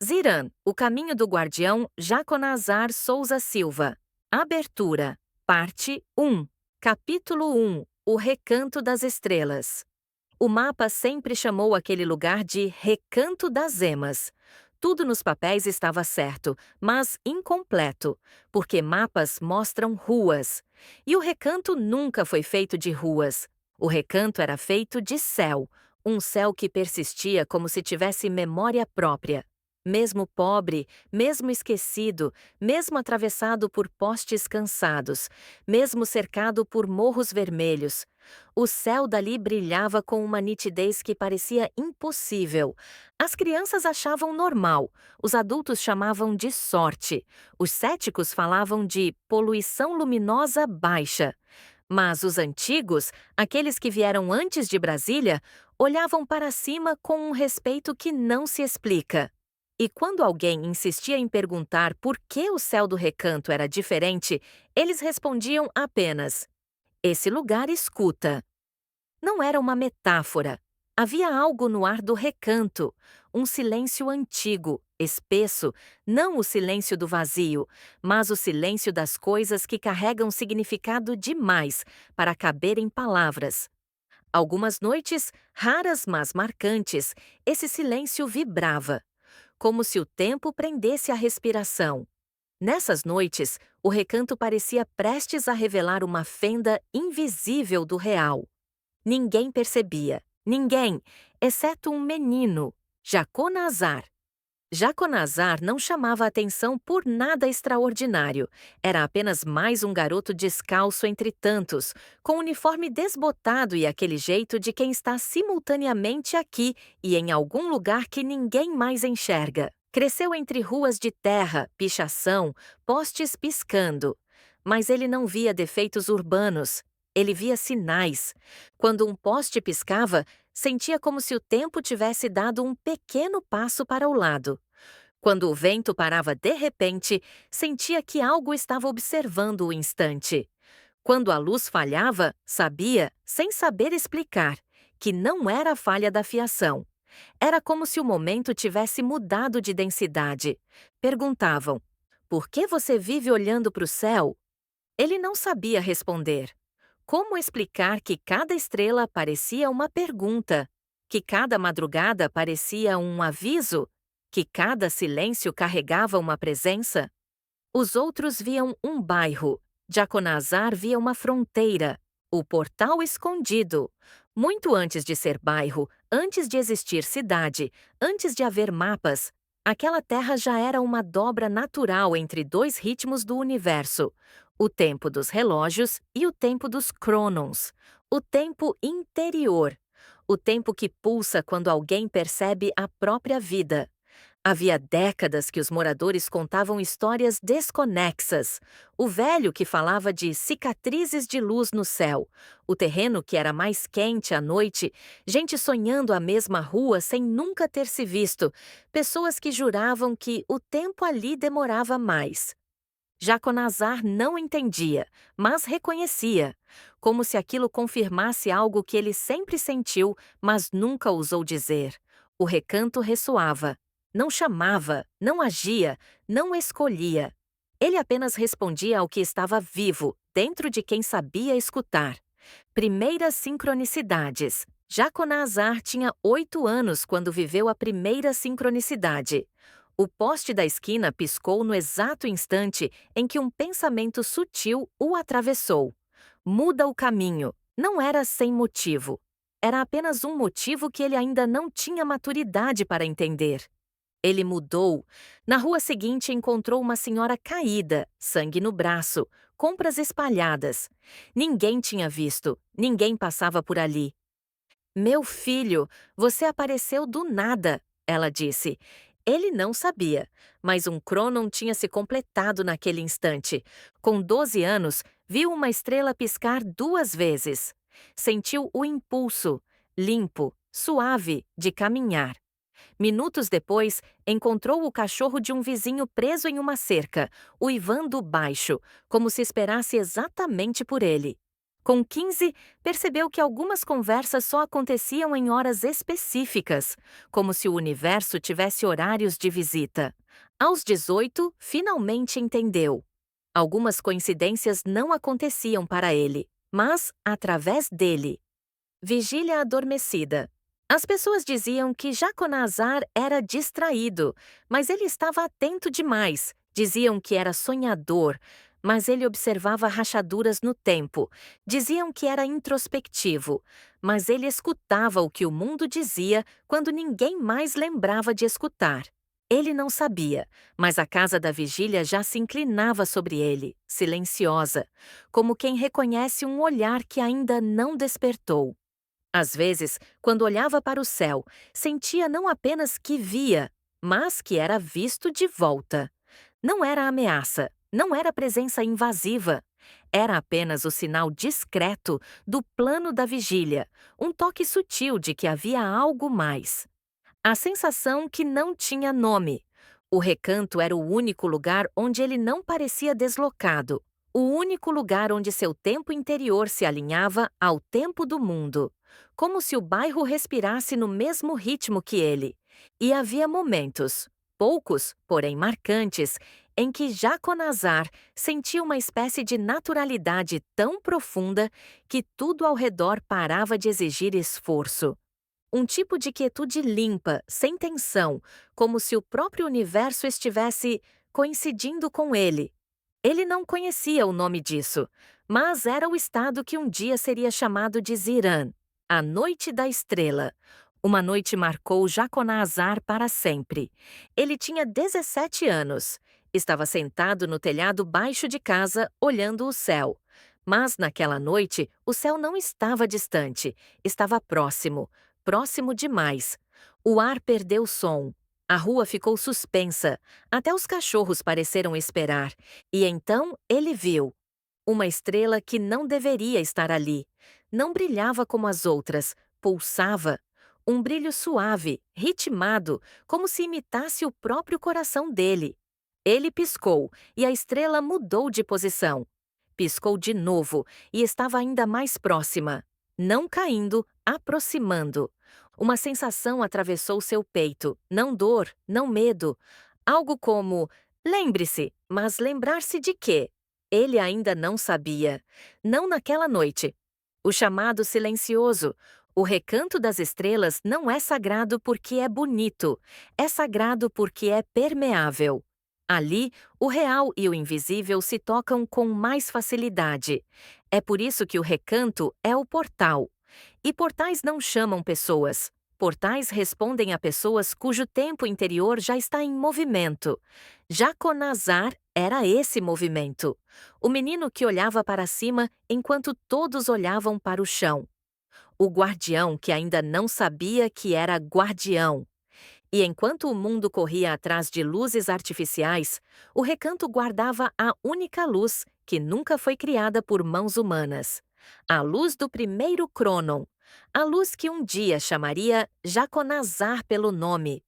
Ziran, O Caminho do Guardião, Jaconazar Souza Silva. Abertura. Parte 1. Capítulo 1. O Recanto das Estrelas. O mapa sempre chamou aquele lugar de Recanto das Emas. Tudo nos papéis estava certo, mas incompleto, porque mapas mostram ruas. E o recanto nunca foi feito de ruas. O recanto era feito de céu, um céu que persistia como se tivesse memória própria. Mesmo pobre, mesmo esquecido, mesmo atravessado por postes cansados, mesmo cercado por morros vermelhos, o céu dali brilhava com uma nitidez que parecia impossível. As crianças achavam normal, os adultos chamavam de sorte, os céticos falavam de poluição luminosa baixa. Mas os antigos, aqueles que vieram antes de Brasília, olhavam para cima com um respeito que não se explica. E quando alguém insistia em perguntar por que o céu do recanto era diferente, eles respondiam apenas: esse lugar escuta. Não era uma metáfora. Havia algo no ar do recanto, um silêncio antigo, espesso, não o silêncio do vazio, mas o silêncio das coisas que carregam significado demais para caber em palavras. Algumas noites, raras mas marcantes, esse silêncio vibrava, como se o tempo prendesse a respiração. Nessas noites, o recanto parecia prestes a revelar uma fenda invisível do real. Ninguém percebia. Ninguém, exceto um menino, Jaconazar. Jaconazar não chamava atenção por nada extraordinário. Era apenas mais um garoto descalço entre tantos, com uniforme desbotado e aquele jeito de quem está simultaneamente aqui e em algum lugar que ninguém mais enxerga. Cresceu entre ruas de terra, pichação, postes piscando. Mas ele não via defeitos urbanos. Ele via sinais. Quando um poste piscava, sentia como se o tempo tivesse dado um pequeno passo para o lado. Quando o vento parava de repente, sentia que algo estava observando o instante. Quando a luz falhava, sabia, sem saber explicar, que não era a falha da fiação. Era como se o momento tivesse mudado de densidade. Perguntavam: por que você vive olhando para o céu? Ele não sabia responder. Como explicar que cada estrela parecia uma pergunta, que cada madrugada parecia um aviso, que cada silêncio carregava uma presença? Os outros viam um bairro, Jaconazar via uma fronteira, o portal escondido. Muito antes de ser bairro, antes de existir cidade, antes de haver mapas, aquela terra já era uma dobra natural entre dois ritmos do universo: o tempo dos relógios e o tempo dos crônons, o tempo interior, o tempo que pulsa quando alguém percebe a própria vida. Havia décadas que os moradores contavam histórias desconexas. O velho que falava de cicatrizes de luz no céu, o terreno que era mais quente à noite, gente sonhando a mesma rua sem nunca ter se visto, pessoas que juravam que o tempo ali demorava mais. Jaconazar não entendia, mas reconhecia, como se aquilo confirmasse algo que ele sempre sentiu, mas nunca ousou dizer. O recanto ressoava. Não chamava, não agia, não escolhia. Ele apenas respondia ao que estava vivo, dentro de quem sabia escutar. Primeiras sincronicidades. Jaconazar tinha 8 anos quando viveu a primeira sincronicidade. O poste da esquina piscou no exato instante em que um pensamento sutil o atravessou. Muda o caminho. Não era sem motivo. Era apenas um motivo que ele ainda não tinha maturidade para entender. Ele mudou. Na rua seguinte encontrou uma senhora caída, sangue no braço, compras espalhadas. Ninguém tinha visto, ninguém passava por ali. Meu filho, você apareceu do nada, ela disse. Ele não sabia, mas um crônon tinha se completado naquele instante. Com 12 anos, viu uma estrela piscar 2 vezes. Sentiu o impulso, limpo, suave, de caminhar. Minutos depois, encontrou o cachorro de um vizinho preso em uma cerca, uivando baixo, como se esperasse exatamente por ele. Com 15, percebeu que algumas conversas só aconteciam em horas específicas, como se o universo tivesse horários de visita. Aos 18, finalmente entendeu. Algumas coincidências não aconteciam para ele, mas através dele. Vigília adormecida. As pessoas diziam que Jaconazar era distraído, mas ele estava atento demais. Diziam que era sonhador, mas ele observava rachaduras no tempo. Diziam que era introspectivo, mas ele escutava o que o mundo dizia quando ninguém mais lembrava de escutar. Ele não sabia, mas a casa da vigília já se inclinava sobre ele, silenciosa, como quem reconhece um olhar que ainda não despertou. Às vezes, quando olhava para o céu, sentia não apenas que via, mas que era visto de volta. Não era ameaça, não era presença invasiva. Era apenas o sinal discreto do plano da vigília, um toque sutil de que havia algo mais. A sensação que não tinha nome. O recanto era o único lugar onde ele não parecia deslocado, o único lugar onde seu tempo interior se alinhava ao tempo do mundo, como se o bairro respirasse no mesmo ritmo que ele. E havia momentos, poucos, porém marcantes, em que Jaconazar sentia uma espécie de naturalidade tão profunda que tudo ao redor parava de exigir esforço. Um tipo de quietude limpa, sem tensão, como se o próprio universo estivesse coincidindo com ele. Ele não conhecia o nome disso, mas era o estado que um dia seria chamado de Ziran, a Noite da Estrela. Uma noite marcou Jaconazar para sempre. Ele tinha 17 anos. Estava sentado no telhado baixo de casa, olhando o céu. Mas naquela noite, o céu não estava distante, estava próximo. Próximo demais. O ar perdeu som. A rua ficou suspensa. Até os cachorros pareceram esperar. E então ele viu uma estrela que não deveria estar ali. Não brilhava como as outras, pulsava. Um brilho suave, ritmado, como se imitasse o próprio coração dele. Ele piscou e a estrela mudou de posição. Piscou de novo e estava ainda mais próxima. Não caindo, aproximando. Uma sensação atravessou seu peito, não dor, não medo. Algo como: lembre-se, mas lembrar-se de quê? Ele ainda não sabia. Não naquela noite. O chamado silencioso. O recanto das estrelas não é sagrado porque é bonito. É sagrado porque é permeável. Ali, o real e o invisível se tocam com mais facilidade. É por isso que o recanto é o portal. E portais não chamam pessoas. Portais respondem a pessoas cujo tempo interior já está em movimento. Jaconazar era esse movimento. O menino que olhava para cima enquanto todos olhavam para o chão. O guardião que ainda não sabia que era guardião. E enquanto o mundo corria atrás de luzes artificiais, o recanto guardava a única luz que nunca foi criada por mãos humanas. A luz do primeiro Cronon. A luz que um dia chamaria Jaconazar pelo nome.